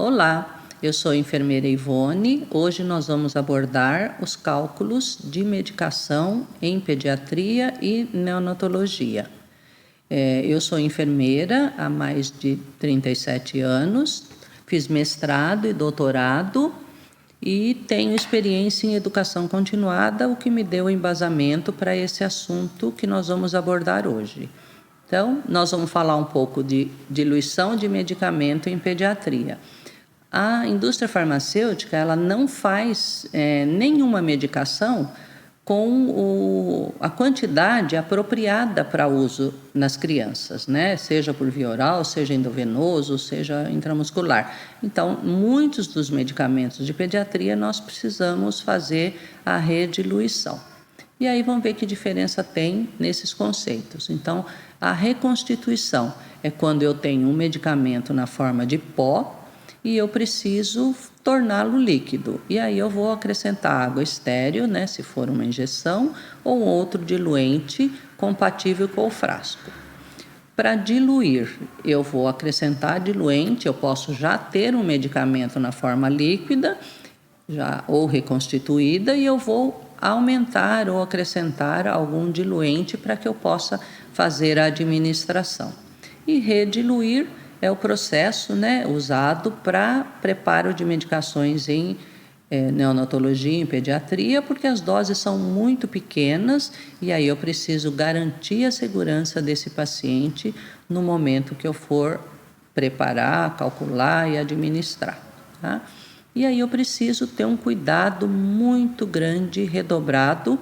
Olá, eu sou a enfermeira Ivone. Hoje nós vamos abordar os cálculos de medicação em pediatria e neonatologia. Eu sou enfermeira há mais de 37 anos, fiz mestrado e doutorado e tenho experiência em educação continuada, o que me deu embasamento para esse assunto que nós vamos abordar hoje. Então, nós vamos falar um pouco de diluição de medicamento em pediatria. A indústria farmacêutica ela não faz nenhuma medicação com a quantidade apropriada para uso nas crianças, né? Seja por via oral, seja endovenoso, seja intramuscular. Então, muitos dos medicamentos de pediatria nós precisamos fazer a rediluição. E aí vamos ver que diferença tem nesses conceitos. Então, a reconstituição é quando eu tenho um medicamento na forma de pó e eu preciso torná-lo líquido. E aí eu vou acrescentar água estéril, né, se for uma injeção, ou outro diluente compatível com o frasco. Para diluir, eu vou acrescentar diluente, eu posso já ter um medicamento na forma líquida, ou reconstituída, e eu vou aumentar ou acrescentar algum diluente para que eu possa fazer a administração. E rediluir é o processo, né, usado para preparo de medicações em neonatologia, em pediatria, porque as doses são muito pequenas e aí eu preciso garantir a segurança desse paciente no momento que eu for preparar, calcular e administrar, tá? E aí eu preciso ter um cuidado muito grande, redobrado,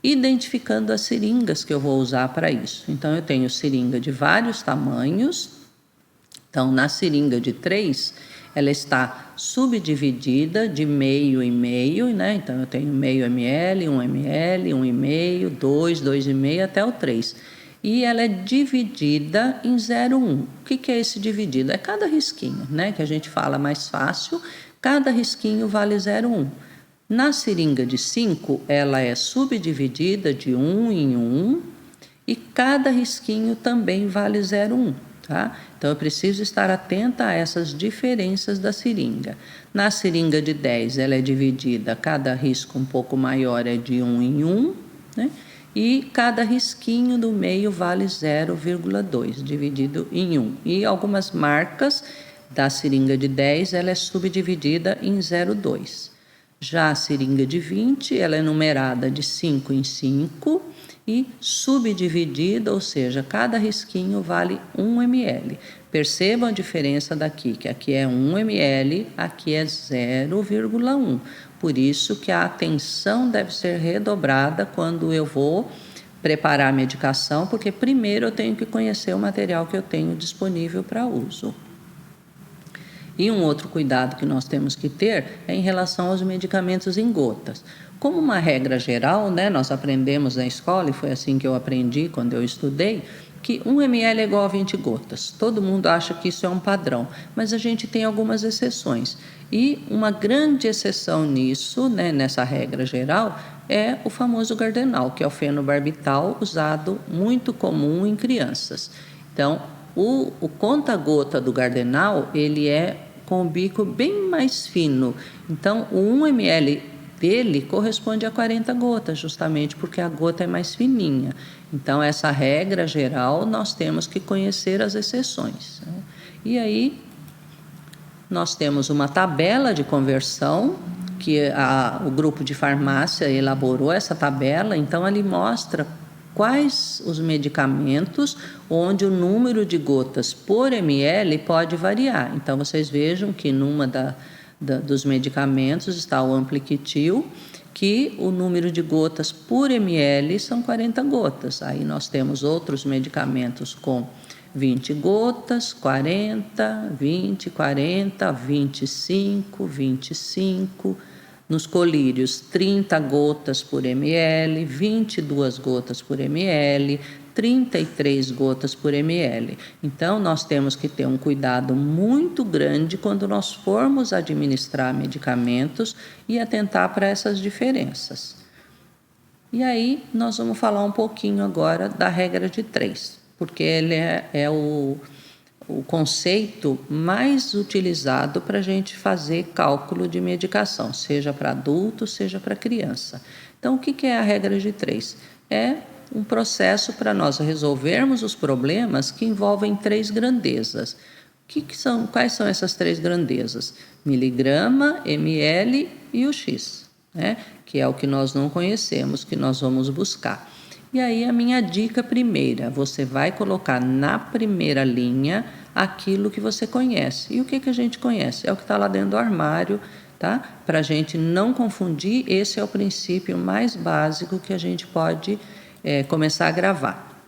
identificando as seringas que eu vou usar para isso. Então, eu tenho seringa de vários tamanhos. Então, na seringa de 3, ela está subdividida de meio em meio, né? Então, eu tenho meio ml, 1 ml, 1,5, 2, 2,5 até o 3. E ela é dividida em 0,1. O que é esse dividido? É cada risquinho, né? Que a gente fala mais fácil. Cada risquinho vale 0,1. Na seringa de 5, ela é subdividida de 1 em 1 e cada risquinho também vale 0,1. Tá? Então, eu preciso estar atenta a essas diferenças da seringa. Na seringa de 10, ela é dividida, cada risco um pouco maior é de 1 em 1, né? E cada risquinho do meio vale 0,2, dividido em 1. E algumas marcas da seringa de 10, ela é subdividida em 0,2. Já a seringa de 20, ela é numerada de 5 em 5 e subdividida, ou seja, cada risquinho vale 1 ml. Percebam a diferença daqui, que aqui é 1 ml, aqui é 0,1. Por isso que a atenção deve ser redobrada quando eu vou preparar a medicação, porque primeiro eu tenho que conhecer o material que eu tenho disponível para uso. E um outro cuidado que nós temos que ter é em relação aos medicamentos em gotas. Como uma regra geral, né, nós aprendemos na escola, e foi assim que eu aprendi quando eu estudei, que 1 ml é igual a 20 gotas. Todo mundo acha que isso é um padrão, mas a gente tem algumas exceções. E uma grande exceção nisso, né, nessa regra geral, é o famoso Gardenal, que é o fenobarbital, usado muito comum em crianças. Então, o conta-gota do Gardenal, ele é com o bico bem mais fino. Então, o 1 ml dele corresponde a 40 gotas, justamente porque a gota é mais fininha. Então, essa regra geral, nós temos que conhecer as exceções, né? E aí, nós temos uma tabela de conversão, que o grupo de farmácia elaborou essa tabela, então ele mostra quais os medicamentos onde o número de gotas por ml pode variar. Então, vocês vejam que numa dos medicamentos está o Ampliquitil, que o número de gotas por ml são 40 gotas. Aí nós temos outros medicamentos com 20 gotas, 40, 20, 40, 25, 25. Nos colírios, 30 gotas por ml, 22 gotas por ml, 33 gotas por ml. Então, nós temos que ter um cuidado muito grande quando nós formos administrar medicamentos e atentar para essas diferenças. E aí, nós vamos falar um pouquinho agora da regra de 3, porque ele é o conceito mais utilizado para a gente fazer cálculo de medicação, seja para adulto, seja para criança. Então, o que é a regra de 3? É um processo para nós resolvermos os problemas que envolvem 3 grandezas. Quais são essas 3 grandezas? Miligrama, ml e o X, né? Que é o que nós não conhecemos, que nós vamos buscar. E aí a minha dica primeira, você vai colocar na primeira linha aquilo que você conhece. E o que a gente conhece? É o que está lá dentro do armário, tá? Para a gente não confundir, esse é o princípio mais básico que a gente pode começar a gravar.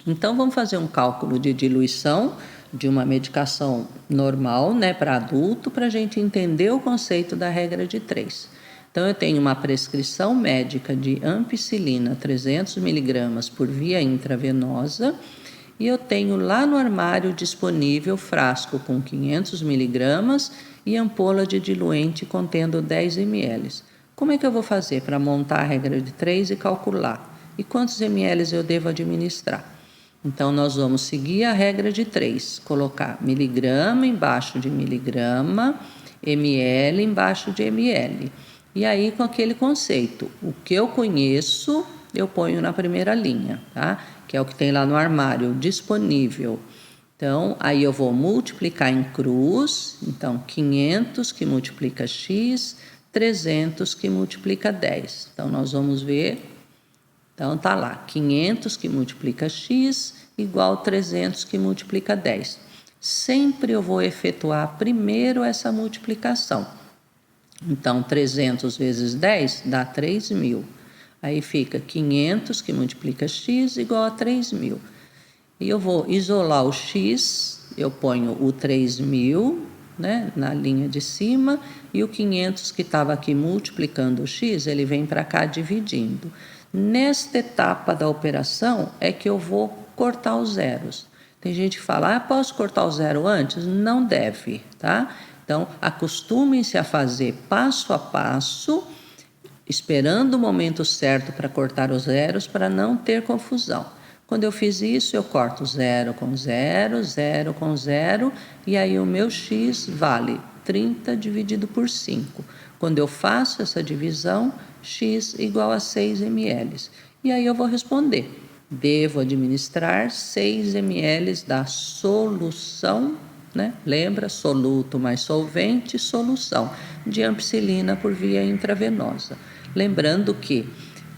Então, vamos fazer um cálculo de diluição de uma medicação normal, né, para adulto, para a gente entender o conceito da regra de 3. Então, eu tenho uma prescrição médica de ampicilina 300 mg por via intravenosa e eu tenho lá no armário disponível frasco com 500 mg e ampola de diluente contendo 10 ml. Como é que eu vou fazer para montar a regra de 3 e calcular? E quantos ml eu devo administrar? Então, nós vamos seguir a regra de 3, colocar miligrama embaixo de miligrama, ml embaixo de ml. E aí, com aquele conceito, o que eu conheço, eu ponho na primeira linha, tá? Que é o que tem lá no armário, disponível. Então, aí eu vou multiplicar em cruz, então 500 que multiplica x, 300 que multiplica 10. Então, nós vamos ver. Então, tá lá, 500 que multiplica x igual 300 que multiplica 10. Sempre eu vou efetuar primeiro essa multiplicação. Então, 300 vezes 10 dá 3.000. Aí fica 500 que multiplica x igual a 3.000. E eu vou isolar o x, eu ponho o 3.000, né, na linha de cima, e o 500 que estava aqui multiplicando o x, ele vem para cá dividindo. Nesta etapa da operação é que eu vou cortar os zeros. Tem gente que fala, posso cortar o zero antes? Não deve, tá? Então, acostumem-se a fazer passo a passo, esperando o momento certo para cortar os zeros, para não ter confusão. Quando eu fiz isso, eu corto 0 com 0, 0 com 0, e aí o meu x vale 30 dividido por 5. Quando eu faço essa divisão, x igual a 6 ml. E aí eu vou responder, devo administrar 6 ml da solução, né? Lembra, soluto mais solvente, solução de ampicilina por via intravenosa. Lembrando que,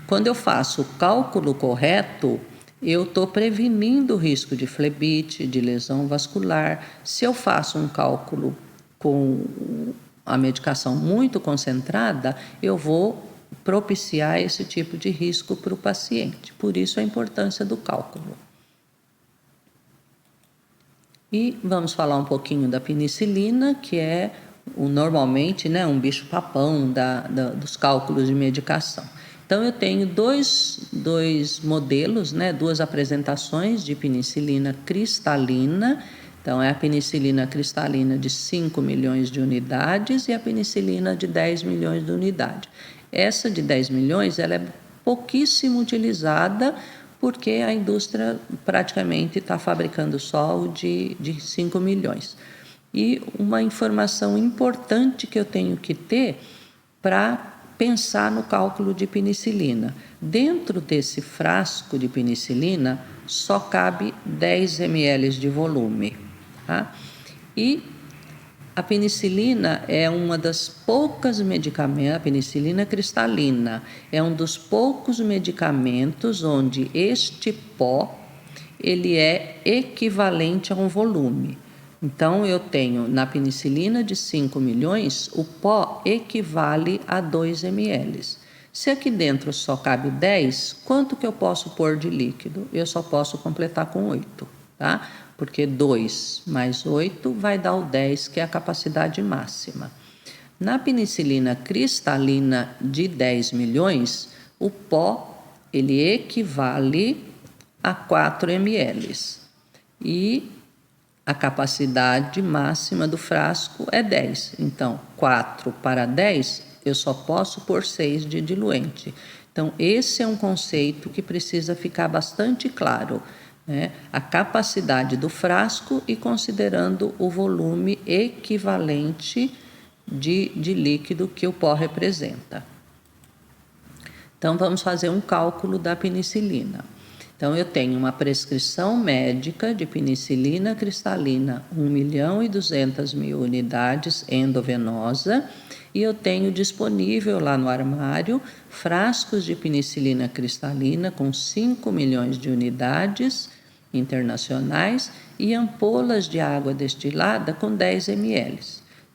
quando eu faço o cálculo correto, eu estou prevenindo o risco de flebite, de lesão vascular. Se eu faço um cálculo com a medicação muito concentrada, eu vou propiciar esse tipo de risco para o paciente. Por isso a importância do cálculo. E vamos falar um pouquinho da penicilina, que é normalmente, né, um bicho-papão dos cálculos de medicação. Então, eu tenho dois modelos, né, 2 apresentações de penicilina cristalina. Então, é a penicilina cristalina de 5 milhões de unidades e a penicilina de 10 milhões de unidades. Essa de 10 milhões ela é pouquíssimo utilizada porque a indústria praticamente está fabricando só o de 5 milhões. E uma informação importante que eu tenho que ter para pensar no cálculo de penicilina. Dentro desse frasco de penicilina só cabe 10 ml de volume. Tá? E a penicilina é uma das poucas medicamentos, a penicilina cristalina, é um dos poucos medicamentos onde este pó ele é equivalente a um volume. Então, eu tenho na penicilina de 5 milhões, o pó equivale a 2 ml. Se aqui dentro só cabe 10, quanto que eu posso pôr de líquido? Eu só posso completar com 8, tá? Porque 2 mais 8 vai dar o 10, que é a capacidade máxima. Na penicilina cristalina de 10 milhões, o pó ele equivale a 4 ml. E a capacidade máxima do frasco é 10. Então, 4 para 10, eu só posso pôr 6 de diluente. Então, esse é um conceito que precisa ficar bastante claro. né, a capacidade do frasco e considerando o volume equivalente de líquido que o pó representa. Então, vamos fazer um cálculo da penicilina. Então, eu tenho uma prescrição médica de penicilina cristalina, 1.200.000 unidades endovenosa, e eu tenho disponível lá no armário frascos de penicilina cristalina com 5 milhões de unidades internacionais e ampolas de água destilada com 10 ml.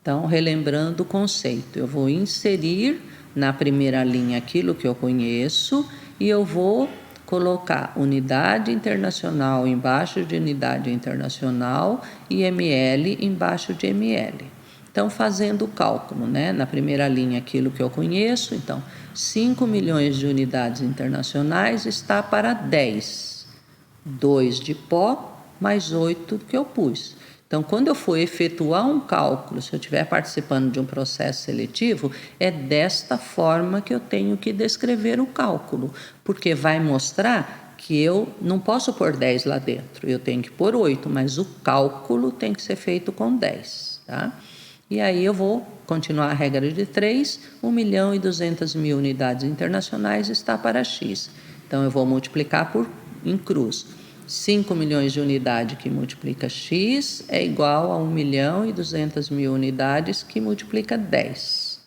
Então, relembrando o conceito, eu vou inserir na primeira linha aquilo que eu conheço e eu vou colocar unidade internacional embaixo de unidade internacional e ml embaixo de ml. Então, fazendo o cálculo, né? Na primeira linha aquilo que eu conheço, então 5 milhões de unidades internacionais está para 10. 2 de pó mais 8 que eu pus. Então, quando eu for efetuar um cálculo, se eu estiver participando de um processo seletivo, é desta forma que eu tenho que descrever o cálculo, porque vai mostrar que eu não posso pôr 10 lá dentro, eu tenho que pôr 8, mas o cálculo tem que ser feito com 10, tá? E aí eu vou continuar a regra de 3, 1.200.000 unidades internacionais está para X. Então, eu vou multiplicar em cruz. 5 milhões de unidades que multiplica X é igual a 1.200.000 unidades que multiplica 10.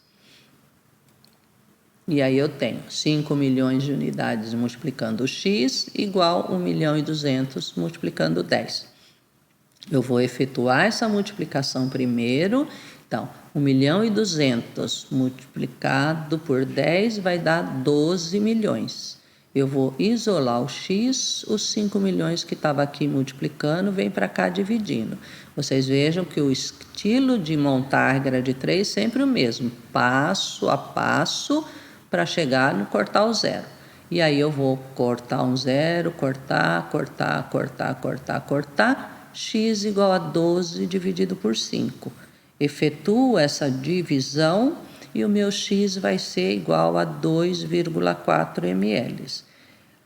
E aí eu tenho 5 milhões de unidades multiplicando X igual a 1.200.000 multiplicando 10. Eu vou efetuar essa multiplicação primeiro. Então, 1.200.000 multiplicado por 10 vai dar 12 milhões. Eu vou isolar o X, os 5 milhões que estava aqui multiplicando, vem para cá dividindo. Vocês vejam que o estilo de montar a regra de 3 é sempre o mesmo, passo a passo, para chegar no cortar o zero. E aí eu vou cortar um zero, cortar, X igual a 12 dividido por 5. Efetuo essa divisão e o meu X vai ser igual a 2,4 ml.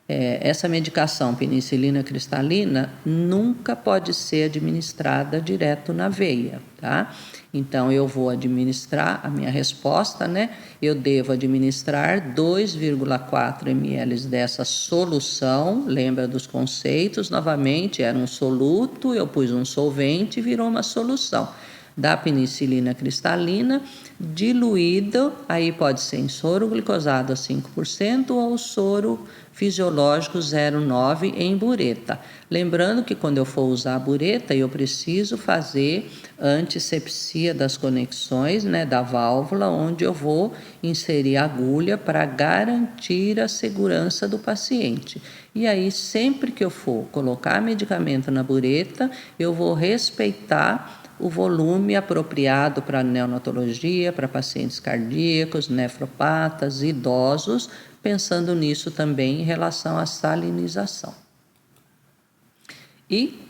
Essa medicação penicilina cristalina nunca pode ser administrada direto na veia, tá? Então, eu vou administrar, a minha resposta, né? Eu devo administrar 2,4 ml dessa solução, lembra dos conceitos, novamente, era um soluto, eu pus um solvente e virou uma solução da penicilina cristalina, diluído, aí pode ser em soro glicosado a 5% ou soro fisiológico 0,9 em bureta. Lembrando que quando eu for usar a bureta, eu preciso fazer antisepsia das conexões, né, da válvula, onde eu vou inserir a agulha para garantir a segurança do paciente. E aí, sempre que eu for colocar medicamento na bureta, eu vou respeitar o volume apropriado para neonatologia, para pacientes cardíacos, nefropatas, idosos, pensando nisso também em relação à salinização. E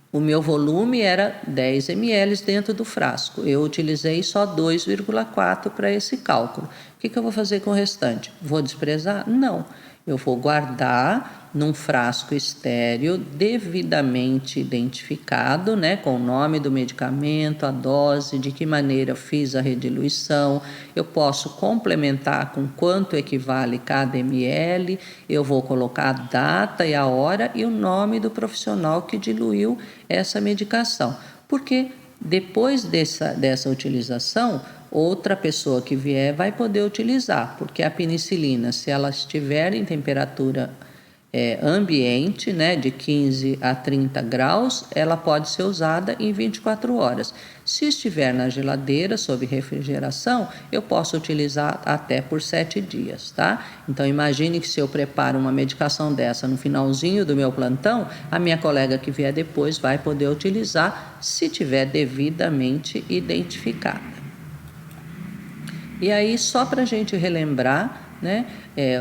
o meu volume era 10 ml dentro do frasco. Eu utilizei só 2,4 para esse cálculo. O que eu vou fazer com o restante? Vou desprezar? Não. Eu vou guardar num frasco estéril devidamente identificado, né, com o nome do medicamento, a dose, de que maneira eu fiz a rediluição. Eu posso complementar com quanto equivale cada ml. Eu vou colocar a data e a hora e o nome do profissional que diluiu essa medicação. Porque depois dessa utilização, outra pessoa que vier vai poder utilizar, porque a penicilina, se ela estiver em temperatura ambiente, né, de 15 a 30 graus, ela pode ser usada em 24 horas. Se estiver na geladeira, sob refrigeração, eu posso utilizar até por 7 dias, tá? Então, imagine que se eu preparo uma medicação dessa no finalzinho do meu plantão, a minha colega que vier depois vai poder utilizar se tiver devidamente identificada. E aí, só para a gente relembrar, né,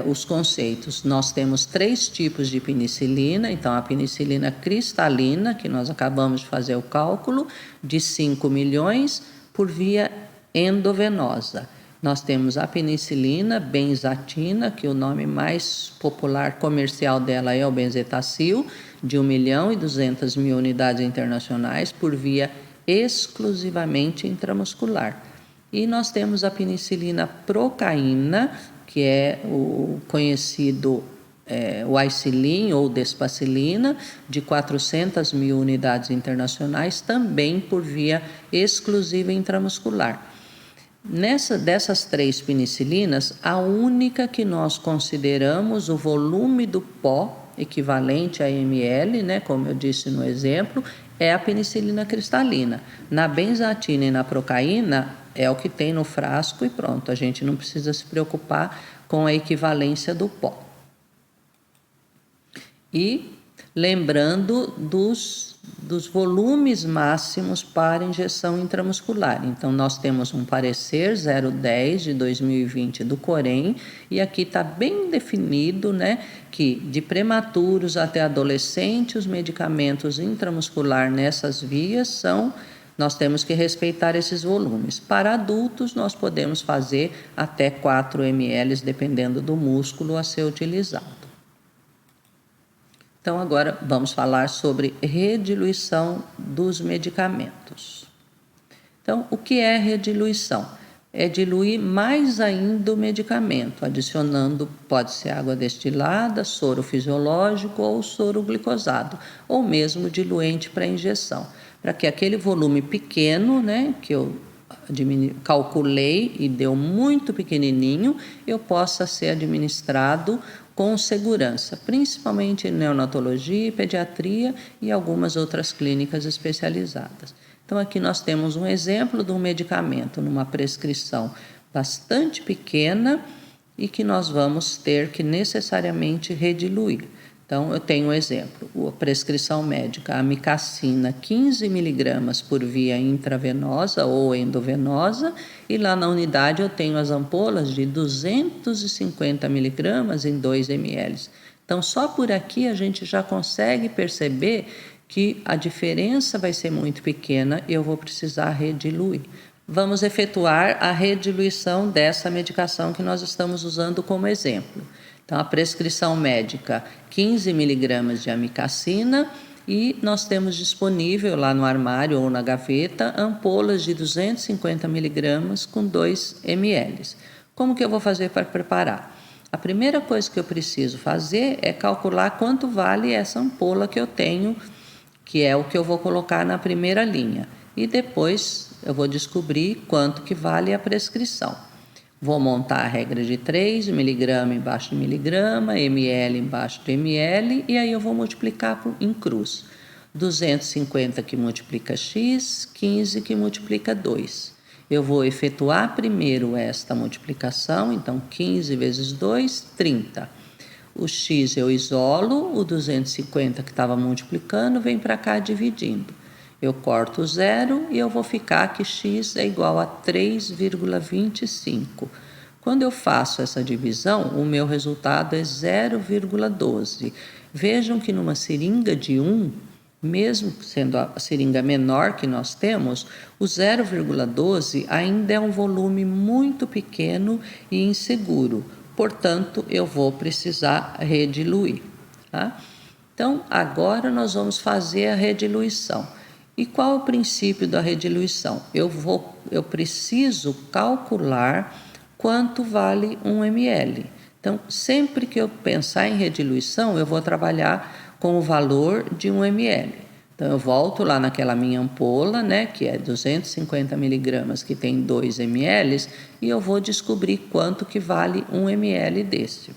os conceitos, nós temos 3 tipos de penicilina. Então, a penicilina cristalina, que nós acabamos de fazer o cálculo, de 5 milhões por via endovenosa. Nós temos a penicilina benzatina, que o nome mais popular comercial dela é o benzetacil, de 1.200.000 unidades internacionais por via exclusivamente intramuscular. E nós temos a penicilina procaína, que é o conhecido o Aicilin ou Despacilina, de 400.000 unidades internacionais, também por via exclusiva intramuscular. Dessas 3 penicilinas, a única que nós consideramos o volume do pó equivalente a ml, né, como eu disse no exemplo, é a penicilina cristalina. Na benzatina e na procaína é o que tem no frasco e pronto, a gente não precisa se preocupar com a equivalência do pó. E lembrando dos volumes máximos para injeção intramuscular. Então, nós temos um parecer 010 de 2020 do Corém, e aqui está bem definido, né, que de prematuros até adolescentes, os medicamentos intramuscular nessas vias nós temos que respeitar esses volumes. Para adultos, nós podemos fazer até 4 ml, dependendo do músculo a ser utilizado. Então, agora vamos falar sobre rediluição dos medicamentos. Então, o que é rediluição? É diluir mais ainda o medicamento, adicionando, pode ser água destilada, soro fisiológico ou soro glicosado, ou mesmo diluente para injeção, para que aquele volume pequeno, né, que eu calculei e deu muito pequenininho, eu possa ser administrado com segurança, principalmente em neonatologia, pediatria e algumas outras clínicas especializadas. Então, aqui nós temos um exemplo de um medicamento numa prescrição bastante pequena e que nós vamos ter que necessariamente rediluir. Então, eu tenho um exemplo, a prescrição médica, amicacina, 15 mg por via intravenosa ou endovenosa, e lá na unidade eu tenho as ampolas de 250 mg em 2 ml. Então, só por aqui a gente já consegue perceber que a diferença vai ser muito pequena e eu vou precisar rediluir. Vamos efetuar a rediluição dessa medicação que nós estamos usando como exemplo. Então, a prescrição médica, 15 mg de amicacina, e nós temos disponível lá no armário ou na gaveta ampolas de 250 mg com 2 ml. Como que eu vou fazer para preparar? A primeira coisa que eu preciso fazer é calcular quanto vale essa ampola que eu tenho, que é o que eu vou colocar na primeira linha. E depois eu vou descobrir quanto que vale a prescrição. Vou montar a regra de 3, miligrama embaixo de miligrama, ml embaixo de ml, e aí eu vou multiplicar em cruz. 250 que multiplica x, 15 que multiplica 2. Eu vou efetuar primeiro esta multiplicação, então 15 vezes 2, 30. O x eu isolo, o 250 que estava multiplicando vem para cá dividindo. Eu corto o zero e eu vou ficar que x é igual a 3,25. Quando eu faço essa divisão, o meu resultado é 0,12. Vejam que numa seringa de 1, mesmo sendo a seringa menor que nós temos, o 0,12 ainda é um volume muito pequeno e inseguro. Portanto, eu vou precisar rediluir. Tá? Então, agora nós vamos fazer a rediluição. E qual é o princípio da rediluição? Eu preciso calcular quanto vale 1 ml. Então, sempre que eu pensar em rediluição, eu vou trabalhar com o valor de 1 ml. Então, eu volto lá naquela minha ampola, né, que é 250 mg, que tem 2 ml, e eu vou descobrir quanto que vale 1 ml desse.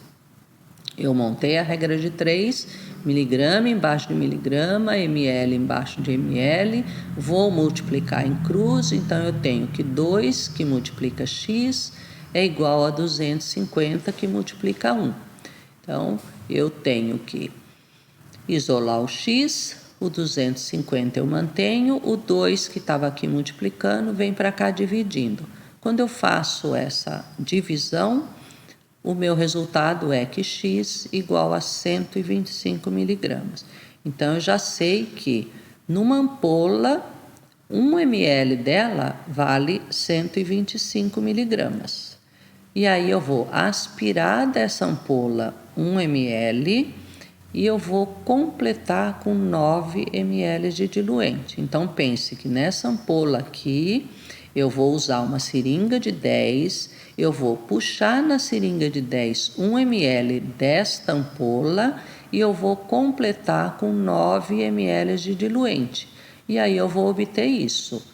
Eu montei a regra de 3, miligrama embaixo de miligrama, ml embaixo de ml, vou multiplicar em cruz, então eu tenho que 2 que multiplica x é igual a 250 que multiplica 1. Então, eu tenho que isolar o x, o 250 eu mantenho, o 2 que estava aqui multiplicando vem para cá dividindo. Quando eu faço essa divisão, o meu resultado é que x igual a 125 miligramas. Então, eu já sei que numa ampola, 1 ml dela vale 125 miligramas. E aí eu vou aspirar dessa ampola 1 ml e eu vou completar com 9 ml de diluente. Então pense que nessa ampola aqui eu vou usar uma seringa de 10, eu vou puxar na seringa de 10 1 ml desta ampola e eu vou completar com 9 ml de diluente. E aí eu vou obter isso.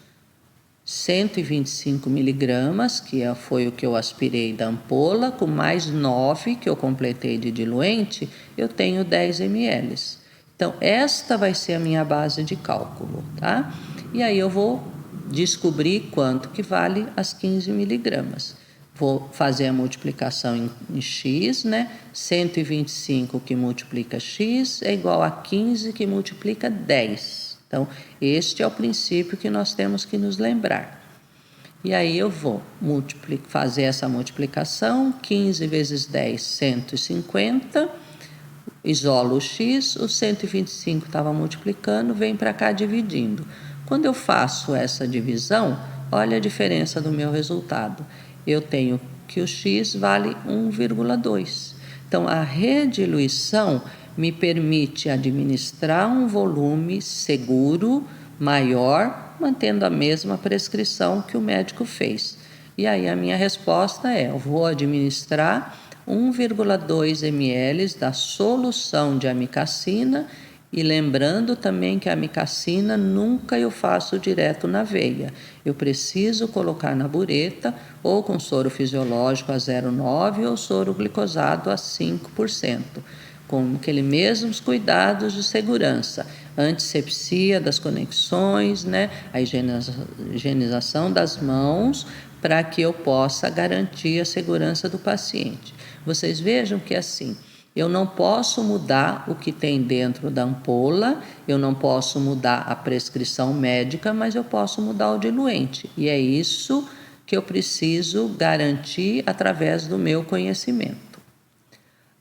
125 miligramas, que foi o que eu aspirei da ampola, com mais 9 que eu completei de diluente, eu tenho 10 ml. Então, esta vai ser a minha base de cálculo, tá? E aí eu vou descobrir quanto que vale as 15 miligramas. Vou fazer a multiplicação em x, né? 125 que multiplica x é igual a 15 que multiplica 10. Então, este é o princípio que nós temos que nos lembrar. E aí eu vou fazer essa multiplicação, 15 vezes 10, 150, isolo o x, o 125 estava multiplicando, vem para cá dividindo. Quando eu faço essa divisão, olha a diferença do meu resultado. Eu tenho que o x vale 1,2. Então, a rediluição me permite administrar um volume seguro, maior, mantendo a mesma prescrição que o médico fez. E aí a minha resposta é, eu vou administrar 1,2 ml da solução de amicacina e lembrando também que a amicacina nunca eu faço direto na veia. Eu preciso colocar na bureta ou com soro fisiológico a 0,9 ou soro glicosado a 5%. Com aqueles mesmos cuidados de segurança, antisepsia das conexões, né? A higienização das mãos, para que eu possa garantir a segurança do paciente. Vocês vejam que assim, eu não posso mudar o que tem dentro da ampola, eu não posso mudar a prescrição médica, mas eu posso mudar o diluente. E é isso que eu preciso garantir através do meu conhecimento.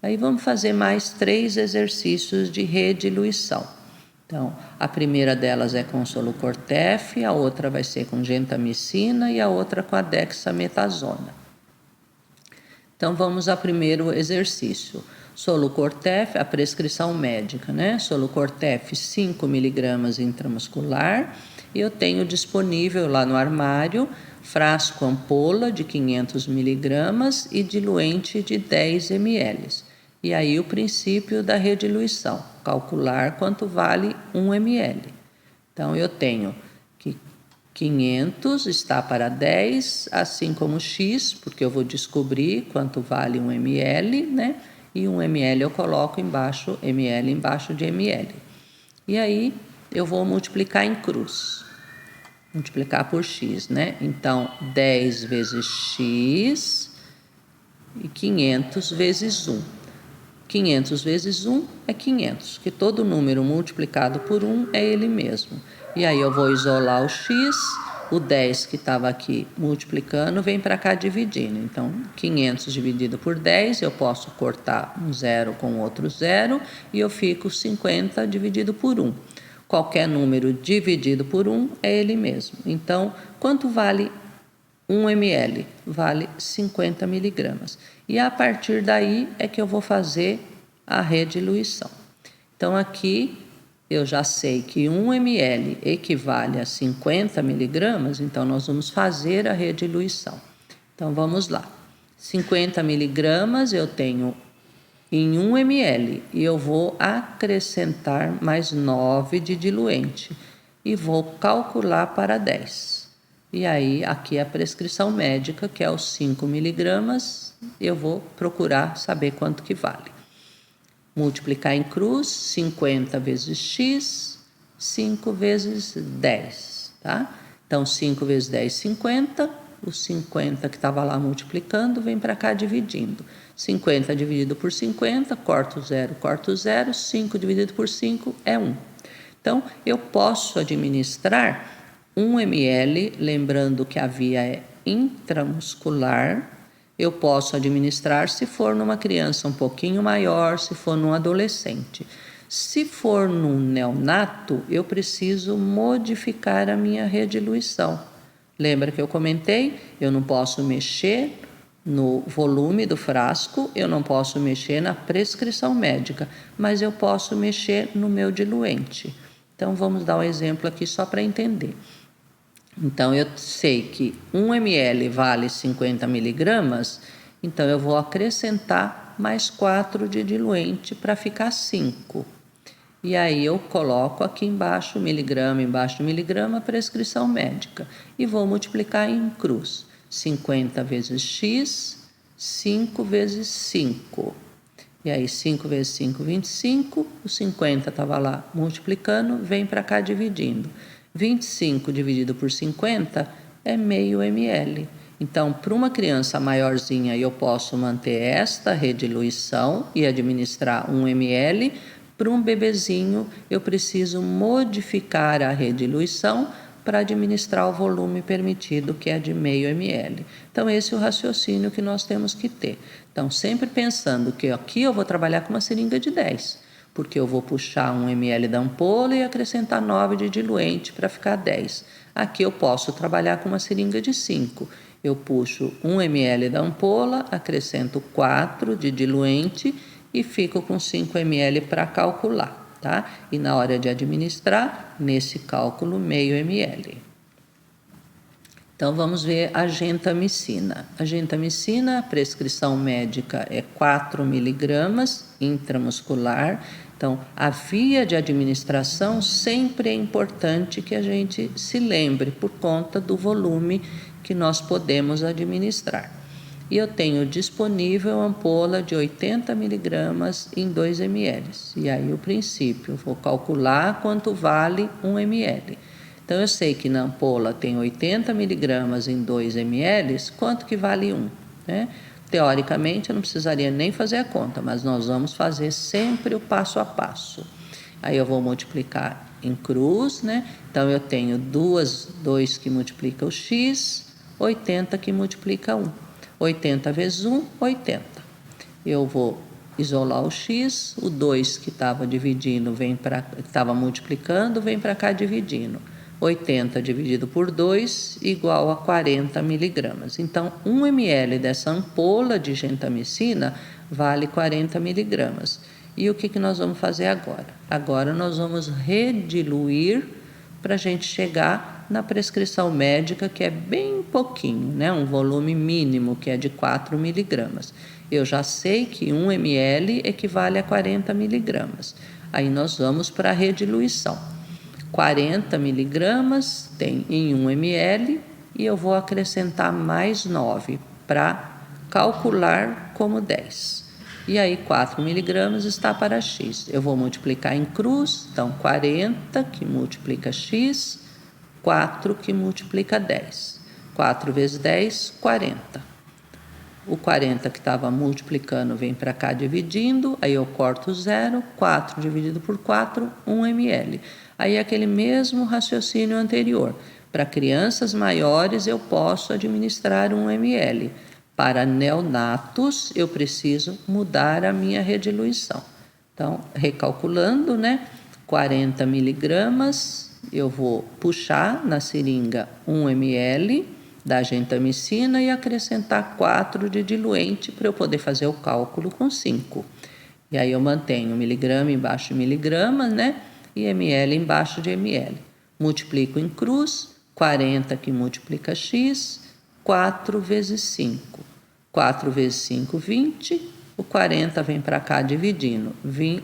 Aí vamos fazer mais 3 exercícios de rediluição. Então, a primeira delas é com Solucortef, a outra vai ser com gentamicina e a outra com a dexametasona. Então, vamos ao primeiro exercício. Solucortef, a prescrição médica, né? Solucortef 5 mg intramuscular. E eu tenho disponível lá no armário frasco ampola de 500 mg e diluente de 10 ml. E aí o princípio da rediluição, calcular quanto vale 1 ml. Então, eu tenho que 500 está para 10, assim como x, porque eu vou descobrir quanto vale 1 ml, né? E 1 ml eu coloco embaixo, ml embaixo de ml. E aí eu vou multiplicar em cruz, multiplicar por x, né? Então, 10 vezes x e 500 vezes 1. 500 vezes 1 é 500, que todo número multiplicado por 1 é ele mesmo. E aí eu vou isolar o x, o 10 que estava aqui multiplicando vem para cá dividindo. Então, 500 dividido por 10, eu posso cortar um zero com outro zero e eu fico 50 dividido por 1. Qualquer número dividido por 1 é ele mesmo. Então, quanto vale 1 ml? Vale 50 miligramas. E a partir daí é que eu vou fazer a rediluição. Então, aqui eu já sei que 1 ml equivale a 50 miligramas, então nós vamos fazer a rediluição. Então, vamos lá. 50 miligramas eu tenho em 1 ml e eu vou acrescentar mais 9 de diluente e vou calcular para 10. E aí, aqui a prescrição médica, que é os 5 miligramas, eu vou procurar saber quanto que vale. Multiplicar em cruz, 50 vezes x, 5 vezes 10, tá? Então, 5 vezes 10, 50. O 50 que estava lá multiplicando, vem para cá dividindo. 50 dividido por 50, corto 0, 5 dividido por 5 é 1. Então, eu posso administrar 1 ml, lembrando que a via é intramuscular, eu posso administrar se for numa criança um pouquinho maior, se for num adolescente. Se for num neonato, eu preciso modificar a minha rediluição. Lembra que eu comentei? Eu não posso mexer no volume do frasco, eu não posso mexer na prescrição médica, mas eu posso mexer no meu diluente. Então, vamos dar um exemplo aqui só para entender. Então, eu sei que 1 ml vale 50 miligramas, então eu vou acrescentar mais 4 de diluente para ficar 5. E aí eu coloco aqui embaixo embaixo miligrama, a prescrição médica. E vou multiplicar em cruz. 50 vezes x, 5 vezes 5. E aí 5 vezes 5, 25. O 50 estava lá multiplicando, vem para cá dividindo. 25 dividido por 50 é meio ml. Então, para uma criança maiorzinha, eu posso manter esta rediluição e administrar 1 ml. Para um bebezinho, eu preciso modificar a rediluição para administrar o volume permitido, que é de meio ml. Então, esse é o raciocínio que nós temos que ter. Então, sempre pensando que aqui eu vou trabalhar com uma seringa de 10, porque eu vou puxar 1 ml da ampola e acrescentar 9 de diluente para ficar 10. Aqui eu posso trabalhar com uma seringa de 5. Eu puxo 1 ml da ampola, acrescento 4 de diluente e fico com 5 ml para calcular, tá? E na hora de administrar, nesse cálculo, meio ml. Então, vamos ver a gentamicina. A gentamicina, a prescrição médica é 4 miligramas intramuscular. Então, a via de administração sempre é importante que a gente se lembre por conta do volume que nós podemos administrar. E eu tenho disponível ampola de 80 miligramas em 2 ml. E aí o princípio, eu vou calcular quanto vale 1 ml. Então, eu sei que na ampola tem 80 miligramas em 2 ml, quanto que vale 1? Né? Teoricamente, eu não precisaria nem fazer a conta, mas nós vamos fazer sempre o passo a passo. Aí eu vou multiplicar em cruz, né? Então, eu tenho 2 que multiplica o x, 80 que multiplica 1. 80 vezes 1, 80. Eu vou isolar o x, o 2 que estava dividindo, estava multiplicando, vem para cá dividindo. 80 dividido por 2 igual a 40 miligramas. Então, 1 ml dessa ampola de gentamicina vale 40 miligramas. E o que nós vamos fazer agora? Agora nós vamos rediluir para a gente chegar na prescrição médica, que é bem pouquinho, né? Um volume mínimo, que é de 4 miligramas. Eu já sei que 1 ml equivale a 40 miligramas. Aí nós vamos para a rediluição. 40 miligramas tem em 1 ml e eu vou acrescentar mais 9 para calcular como 10. E aí 4 miligramas está para x. Eu vou multiplicar em cruz, então 40 que multiplica x, 4 que multiplica 10. 4 vezes 10, 40. O 40 que estava multiplicando vem para cá dividindo, aí eu corto 0, 4 dividido por 4, 1 ml. Aí é aquele mesmo raciocínio anterior. Para crianças maiores eu posso administrar 1 ml. Para neonatos eu preciso mudar a minha rediluição. Então, recalculando, né? 40 miligramas, eu vou puxar na seringa 1 ml da gentamicina e acrescentar 4 de diluente para eu poder fazer o cálculo com 5. E aí eu mantenho miligrama embaixo de miligrama, né? E ml embaixo de ml. Multiplico em cruz, 40 que multiplica x, 4 vezes 5. 4 vezes 5, 20. O 40 vem para cá dividindo.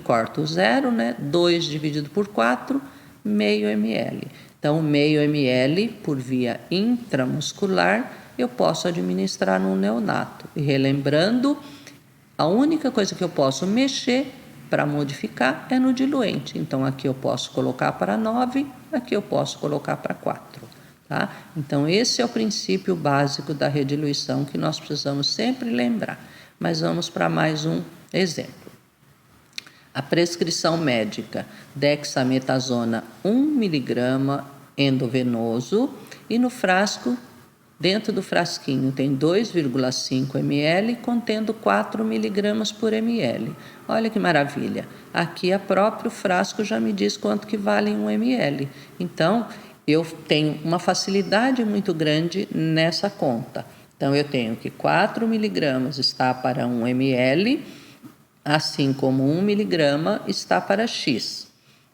Corto o 0, né? 2 dividido por 4, meio ml. Então, meio ml por via intramuscular eu posso administrar no neonato. E relembrando, a única coisa que eu posso mexer para modificar é no diluente. Então, aqui eu posso colocar para 9, aqui eu posso colocar para 4. Tá? Então, esse é o princípio básico da rediluição que nós precisamos sempre lembrar. Mas vamos para mais um exemplo. A prescrição médica, dexametasona 1 miligrama endovenoso, e no frasco, dentro do frasquinho, tem 2,5 ml, contendo 4 miligramas por ml. Olha que maravilha! Aqui o próprio frasco já me diz quanto que vale 1 ml. Então, eu tenho uma facilidade muito grande nessa conta. Então, eu tenho que 4 miligramas está para 1 ml, assim como 1 miligrama está para X.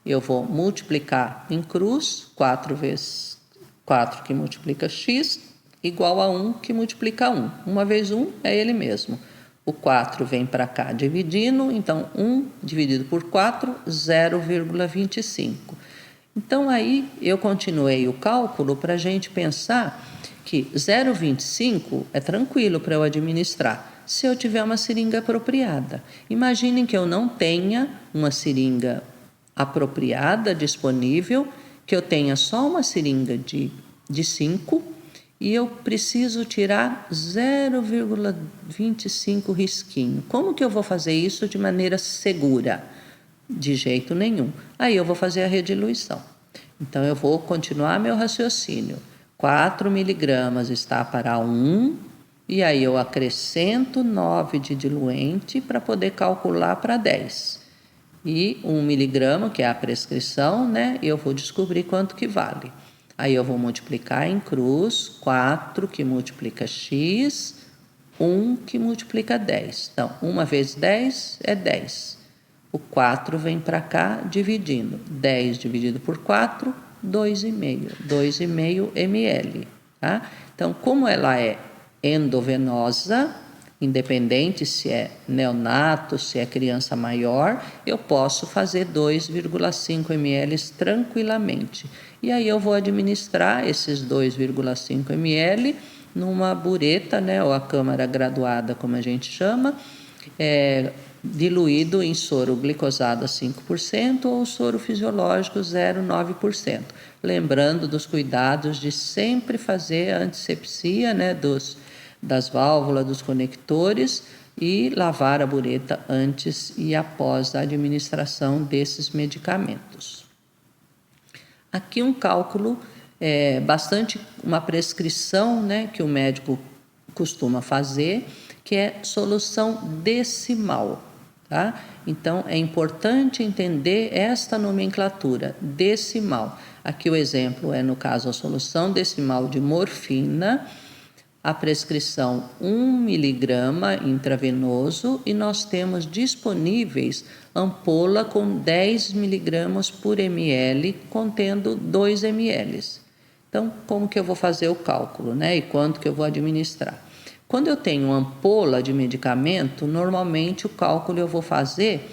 Eu vou multiplicar em cruz, 4 vezes 4 que multiplica X, igual a 1 que multiplica 1. 1 vezes 1 é ele mesmo. O 4 vem para cá dividindo, então 1 dividido por 4, 0,25. Então aí eu continuei o cálculo para a gente pensar que 0,25 é tranquilo para eu administrar, se eu tiver uma seringa apropriada. Imaginem que eu não tenha uma seringa apropriada, disponível, que eu tenha só uma seringa de 5 e eu preciso tirar 0,25 risquinho. Como que eu vou fazer isso de maneira segura? De jeito nenhum. Aí eu vou fazer a rediluição. Então, eu vou continuar meu raciocínio. 4 miligramas está para 1, e aí eu acrescento 9 de diluente para poder calcular para 10. E 1 miligrama, que é a prescrição, né? Eu vou descobrir quanto que vale. Aí eu vou multiplicar em cruz, 4 que multiplica X, 1 que multiplica 10. Então, 1 vezes 10 é 10. O 4 vem para cá dividindo. 10 dividido por 4, 2,5. 2,5 ml. Tá? Então, como ela é endovenosa, independente se é neonato, se é criança maior, eu posso fazer 2,5 ml tranquilamente. E aí eu vou administrar esses 2,5 ml numa bureta, né, ou a câmara graduada, como a gente chama, diluído em soro glicosado a 5% ou soro fisiológico 0,9%. Lembrando dos cuidados de sempre fazer a antisepsia, né, das válvulas, dos conectores, e lavar a bureta antes e após a administração desses medicamentos. Aqui um cálculo, uma prescrição, né, que o médico costuma fazer, que é solução decimal. Tá? Então, é importante entender esta nomenclatura, decimal. Aqui o exemplo é, no caso, a solução decimal de morfina, a prescrição 1 miligrama intravenoso, e nós temos disponíveis ampola com 10 miligramas por ml, contendo 2 ml. Então, como que eu vou fazer o cálculo, né? E quanto que eu vou administrar? Quando eu tenho ampola de medicamento, normalmente o cálculo eu vou fazer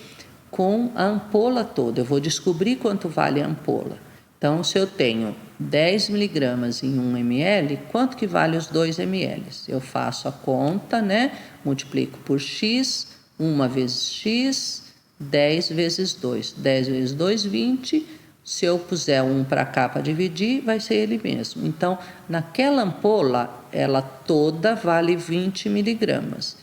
com a ampola toda. Eu vou descobrir quanto vale a ampola. Então, se eu tenho 10 miligramas em 1 ml, quanto que vale os 2 ml? Eu faço a conta, né? Multiplico por x, 1 vezes x, 10 vezes 2. 10 vezes 2, 20. Se eu puser 1 para cá para dividir, vai ser ele mesmo. Então, naquela ampola, ela toda vale 20 miligramas.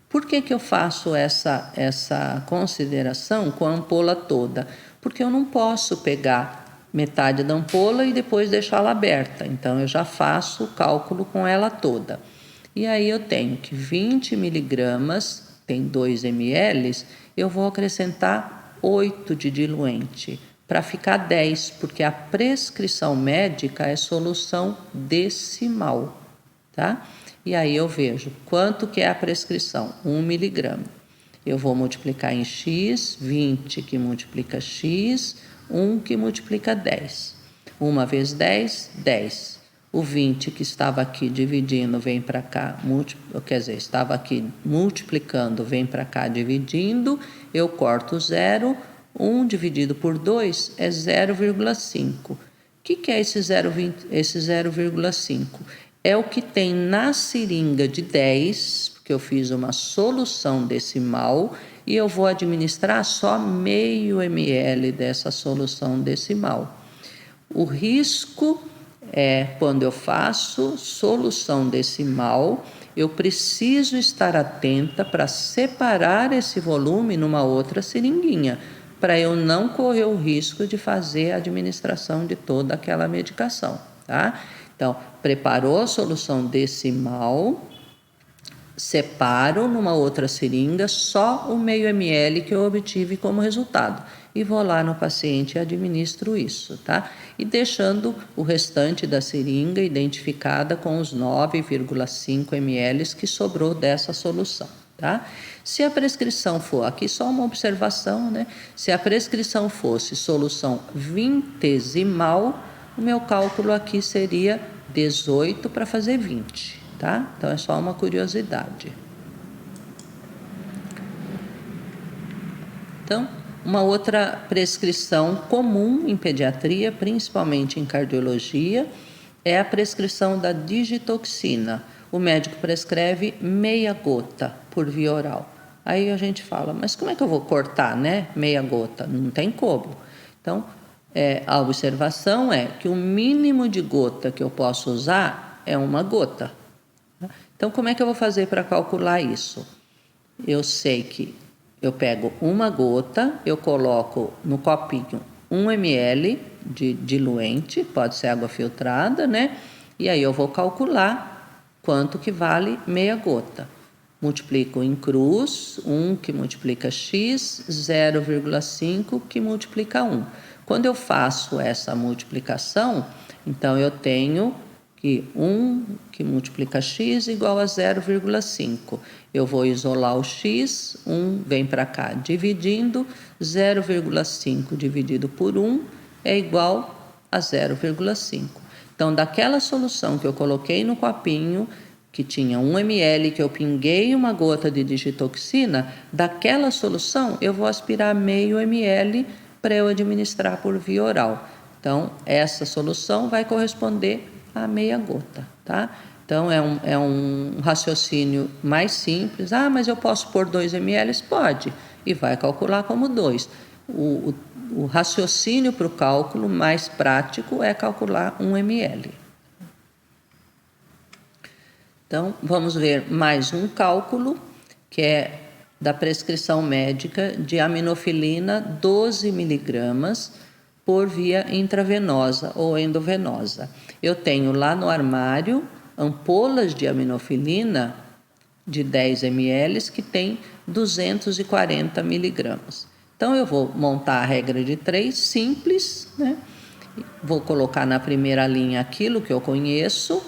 Por que eu faço essa consideração com a ampola toda? Porque eu não posso pegar metade da ampola e depois deixá-la aberta. Então, eu já faço o cálculo com ela toda. E aí eu tenho que 20 miligramas, tem 2 ml, eu vou acrescentar 8 de diluente, para ficar 10, porque a prescrição médica é solução decimal, tá? E aí eu vejo quanto que é a prescrição, 1 miligrama. Eu vou multiplicar em x, 20 que multiplica x, 1 que multiplica 10. 1 vezes 10, 10. O 20 que estava aqui dividindo vem para cá, estava aqui multiplicando, vem para cá dividindo, eu corto 0, 1 dividido por 2 é 0,5. O que é esse 0,5? É o que tem na seringa de 10, porque eu fiz uma solução decimal e eu vou administrar só meio ml dessa solução decimal. O risco é quando eu faço solução decimal, eu preciso estar atenta para separar esse volume numa outra seringuinha, para eu não correr o risco de fazer a administração de toda aquela medicação, tá? Então, preparou a solução decimal, separo numa outra seringa só o meio ml que eu obtive como resultado. e vou lá no paciente e administro isso, tá? E deixando o restante da seringa identificada com os 9,5 ml que sobrou dessa solução, tá? Se a prescrição for, aqui só uma observação, né? Se a prescrição fosse solução vintesimal, o meu cálculo aqui seria 18 para fazer 20, tá? Então é só uma curiosidade. Então, uma outra prescrição comum em pediatria, principalmente em cardiologia, é a prescrição da digitoxina. O médico prescreve meia gota por via oral. Aí a gente fala, mas como é que eu vou cortar, né? Meia gota? Não tem como. Então, a observação é que o mínimo de gota que eu posso usar é uma gota. Então, como é que eu vou fazer para calcular isso? Eu sei que eu pego uma gota, eu coloco no copinho 1 ml de diluente, pode ser água filtrada, né? E aí eu vou calcular quanto que vale meia gota. Multiplico em cruz, 1 que multiplica x, 0,5 que multiplica 1. Quando eu faço essa multiplicação, então eu tenho que 1 que multiplica x igual a 0,5. Eu vou isolar o x, 1 vem para cá dividindo, 0,5 dividido por 1 é igual a 0,5. Então, daquela solução que eu coloquei no copinho, que tinha 1 ml, que eu pinguei uma gota de digitoxina, daquela solução eu vou aspirar meio ml para eu administrar por via oral. Então, essa solução vai corresponder a meia gota, tá? Então, é um raciocínio mais simples. Ah, mas eu posso pôr 2 ml? Pode, e vai calcular como 2. O raciocínio para o cálculo mais prático é calcular 1 ml. Então, vamos ver mais um cálculo, que é da prescrição médica de aminofilina 12 miligramas por via intravenosa ou endovenosa. Eu tenho lá no armário ampolas de aminofilina de 10 ml que tem 240 miligramas. Então, eu vou montar a regra de 3, simples, né? Vou colocar na primeira linha aquilo que eu conheço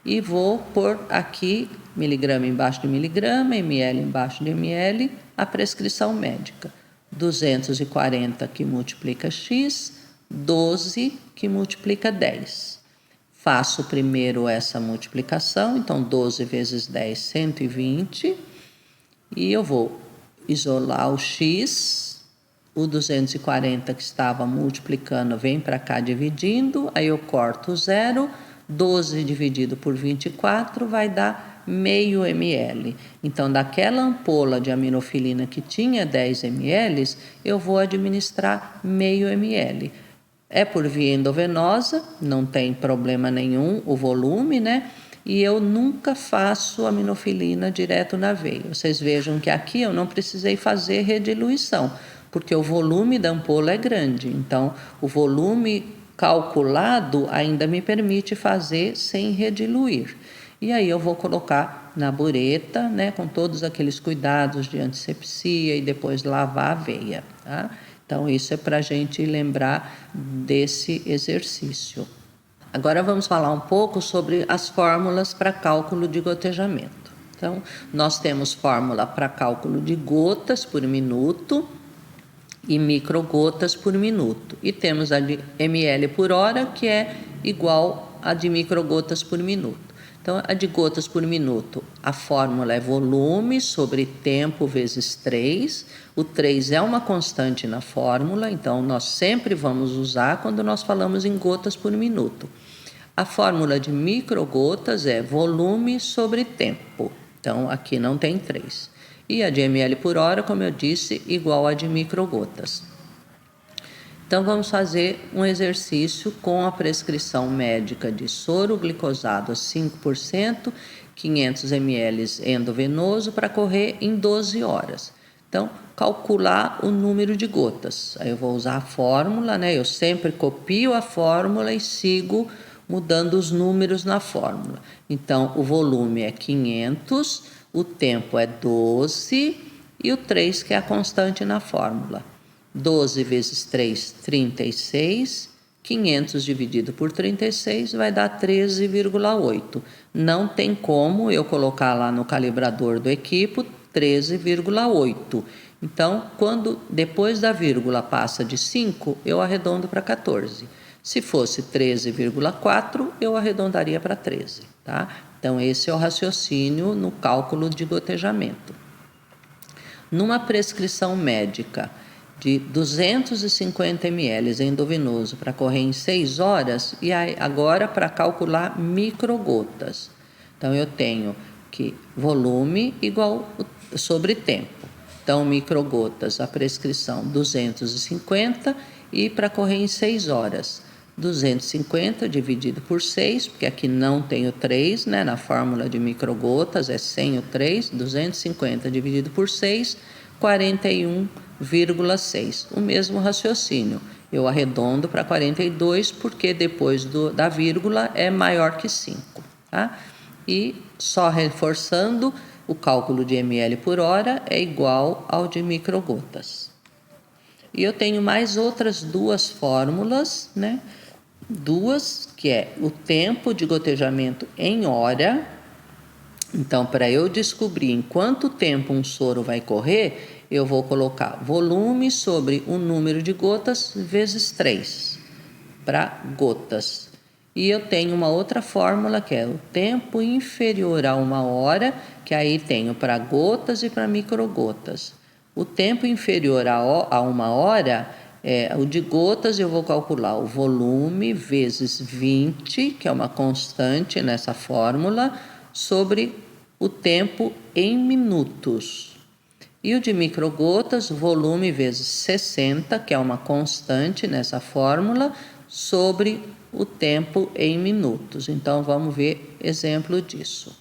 e vou pôr aqui miligrama embaixo de miligrama, ml embaixo de ml, a prescrição médica. 240 que multiplica x, 12 que multiplica 10. Faço primeiro essa multiplicação, então 12 vezes 10, 120. E eu vou isolar o x, o 240 que estava multiplicando vem para cá dividindo, aí eu corto o zero, 12 dividido por 24 vai dar meio ml. Então, daquela ampola de aminofilina que tinha 10 ml, eu vou administrar meio ml. É por via endovenosa, não tem problema nenhum o volume, né? E eu nunca faço aminofilina direto na veia. Vocês vejam que aqui eu não precisei fazer rediluição, porque o volume da ampola é grande. Então, o volume calculado ainda me permite fazer sem rediluir. E aí eu vou colocar na bureta, né, com todos aqueles cuidados de antisepsia e depois lavar a veia, tá? Então, isso é para a gente lembrar desse exercício. Agora vamos falar um pouco sobre as fórmulas para cálculo de gotejamento. Então, nós temos fórmula para cálculo de gotas por minuto e microgotas por minuto. E temos a de ml por hora, que é igual a de microgotas por minuto. Então, a de gotas por minuto, a fórmula é volume sobre tempo vezes 3. O 3 é uma constante na fórmula, então nós sempre vamos usar quando nós falamos em gotas por minuto. A fórmula de microgotas é volume sobre tempo. Então, aqui não tem 3. E a de ml por hora, como eu disse, igual a de microgotas. Então, vamos fazer um exercício com a prescrição médica de soro glicosado a 5%, 500 ml endovenoso, para correr em 12 horas. Então, calcular o número de gotas. Aí eu vou usar a fórmula, né? Eu sempre copio a fórmula e sigo mudando os números na fórmula. Então, o volume é 500, o tempo é 12 e o 3, que é a constante na fórmula. 12 vezes 3, 36. 500 dividido por 36 vai dar 13,8. Não tem como eu colocar lá no calibrador do equipo 13,8. Então, quando depois da vírgula passa de 5, eu arredondo para 14. Se fosse 13,4, eu arredondaria para 13, tá? Então, esse é o raciocínio no cálculo de gotejamento. Numa prescrição médica de 250 ml endovenoso para correr em 6 horas, e agora para calcular microgotas. Então, eu tenho que volume igual sobre tempo. Então, microgotas, a prescrição 250 e para correr em 6 horas. 250 dividido por 6, porque aqui não tem o 3, né? Na fórmula de microgotas é sem o 3, 250 dividido por 6, 41,6. O mesmo raciocínio. Eu arredondo para 42, porque depois da vírgula é maior que 5. Tá? E só reforçando, o cálculo de ml por hora é igual ao de microgotas. E eu tenho mais outras duas fórmulas, né? Duas, que é o tempo de gotejamento em hora. Então, para eu descobrir em quanto tempo um soro vai correr, eu vou colocar volume sobre o número de gotas vezes 3, para gotas. E eu tenho uma outra fórmula, que é o tempo inferior a 1 hora, que aí tenho para gotas e para microgotas. O tempo inferior a 1 hora, o de gotas, eu vou calcular o volume vezes 20, que é uma constante nessa fórmula, sobre o tempo em minutos. E o de microgotas, volume vezes 60, que é uma constante nessa fórmula, sobre o tempo em minutos. Então, vamos ver exemplo disso.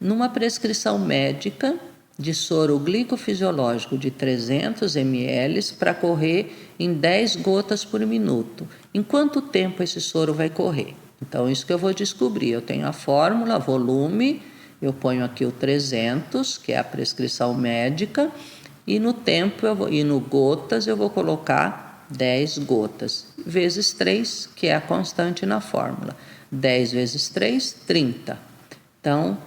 Numa prescrição médica de soro glicofisiológico de 300 ml para correr em 10 gotas por minuto. Em quanto tempo esse soro vai correr? Então, isso que eu vou descobrir. Eu tenho a fórmula, volume, eu ponho aqui o 300, que é a prescrição médica, e no tempo, e no gotas, eu vou colocar 10 gotas, vezes 3, que é a constante na fórmula. 10 vezes 3, 30. Então,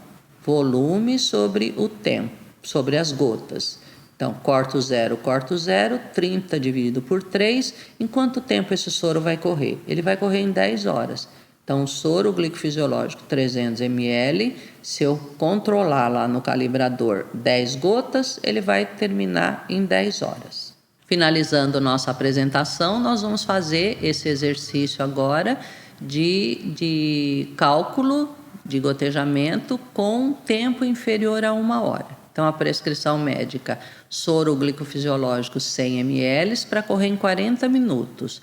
volume sobre o tempo, sobre as gotas. Então, corto 0, 30 dividido por 3. Em quanto tempo esse soro vai correr? Ele vai correr em 10 horas. Então, o soro glicofisiológico 300 ml, se eu controlar lá no calibrador 10 gotas, ele vai terminar em 10 horas. Finalizando nossa apresentação, nós vamos fazer esse exercício agora de cálculo de gotejamento com tempo inferior a 1 hora. Então, a prescrição médica, soro glicofisiológico 100 ml para correr em 40 minutos.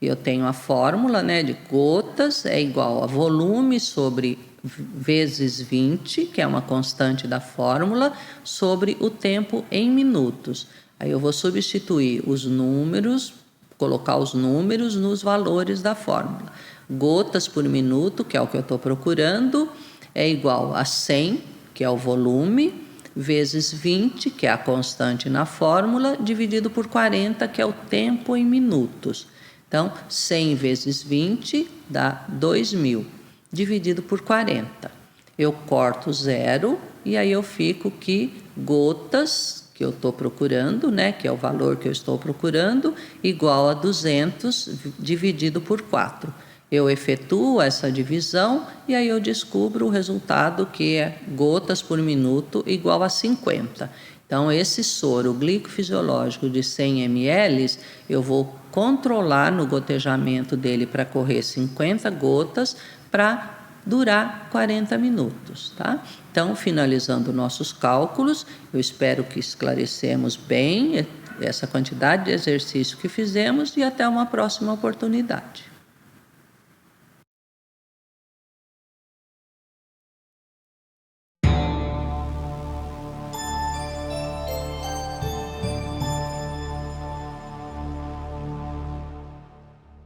Eu tenho a fórmula, né, de gotas, é igual a volume sobre vezes 20, que é uma constante da fórmula, sobre o tempo em minutos. Aí eu vou substituir os números, colocar os números nos valores da fórmula. Gotas por minuto, que é o que eu estou procurando, é igual a 100, que é o volume, vezes 20, que é a constante na fórmula, dividido por 40, que é o tempo em minutos. Então, 100 vezes 20 dá 2.000, dividido por 40. Eu corto 0 e aí eu fico que gotas, que eu estou procurando, né, que é o valor que eu estou procurando, igual a 200 dividido por 4. Eu efetuo essa divisão e aí eu descubro o resultado, que é gotas por minuto igual a 50. Então, esse soro glicofisiológico de 100 ml, eu vou controlar no gotejamento dele para correr 50 gotas para durar 40 minutos, tá? Então, finalizando nossos cálculos, eu espero que esclarecemos bem essa quantidade de exercício que fizemos e até uma próxima oportunidade.